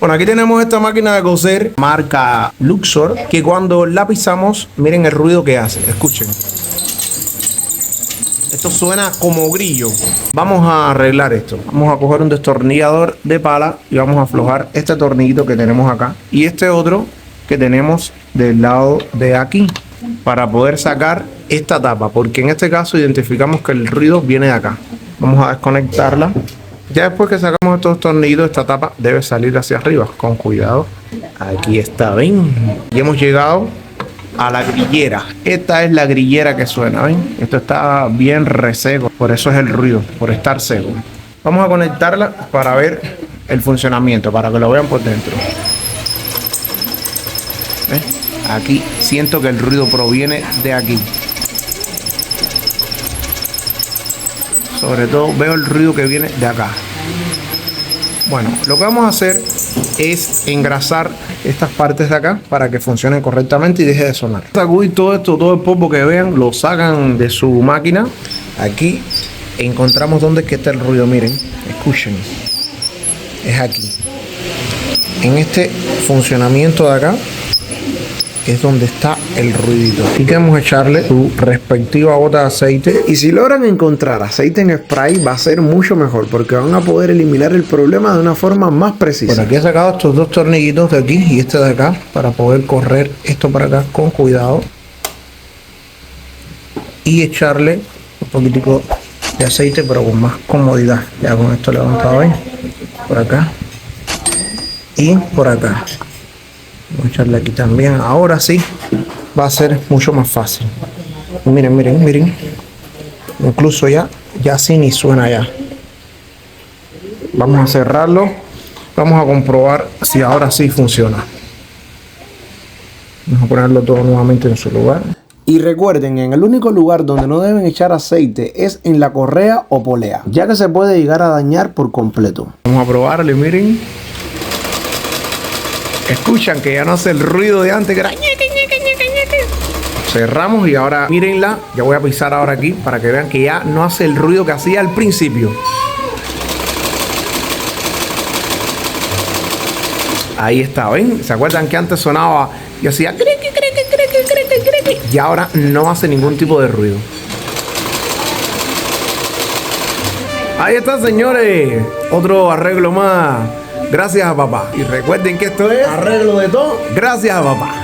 Bueno, aquí tenemos esta máquina de coser marca Luxor, que cuando la pisamos, miren el ruido que hace. Escuchen. Esto suena como grillo. Vamos a arreglar esto. Vamos a coger un destornillador de pala y vamos a aflojar este tornillito que tenemos acá y este otro que tenemos del lado de aquí para poder sacar esta tapa, porque en este caso identificamos que el ruido viene de acá. Vamos a desconectarla. Ya después que sacamos estos tornillitos, esta tapa debe salir hacia arriba, con cuidado. Aquí está, ¿ven? Y hemos llegado a la grillera. Esta es la grillera que suena, ¿ven? Esto está bien reseco, por eso es el ruido, por estar seco. Vamos a conectarla para ver el funcionamiento, para que lo vean por dentro. ¿Ven? Aquí siento que el ruido proviene de aquí. Sobre todo veo el ruido que viene de acá. Bueno, lo que vamos a hacer es engrasar estas partes de acá para que funcionen correctamente y deje de sonar. Sacudir todo esto, todo el polvo que vean, lo sacan de su máquina. Aquí encontramos dónde es que está el ruido. Miren, escuchen. Es aquí. En este funcionamiento de acá es donde está el ruidito. Aquí queremos echarle su respectiva gota de aceite. Y si logran encontrar aceite en spray, va a ser mucho mejor, porque van a poder eliminar el problema de una forma más precisa. Bueno, aquí he sacado estos dos tornillitos de aquí y este de acá para poder correr esto para acá con cuidado y echarle un poquitico de aceite, pero con más comodidad. Ya con esto levantado ahí, por acá y por acá. Vamos a echarle aquí también. Ahora sí va a ser mucho más fácil. Miren, miren, miren. Incluso ya sí ni suena ya. Vamos a cerrarlo. Vamos a comprobar si ahora sí funciona. Vamos a ponerlo todo nuevamente en su lugar. Y recuerden, en el único lugar donde no deben echar aceite es en la correa o polea, ya que se puede llegar a dañar por completo. Vamos a probarle, miren. Escuchan que ya no hace el ruido de antes, que era ñeque, ñeque, ñeque, ñeque. Cerramos y ahora mírenla. Ya voy a pisar ahora aquí para que vean que ya no hace el ruido que hacía al principio. Ahí está, ¿ven? ¿Se acuerdan que antes sonaba y hacía creque, creque, creque, creque, creque? Y ahora no hace ningún tipo de ruido. Ahí está, señores. Otro arreglo más. Gracias a papá. Y recuerden que esto es arreglo de todo gracias a papá.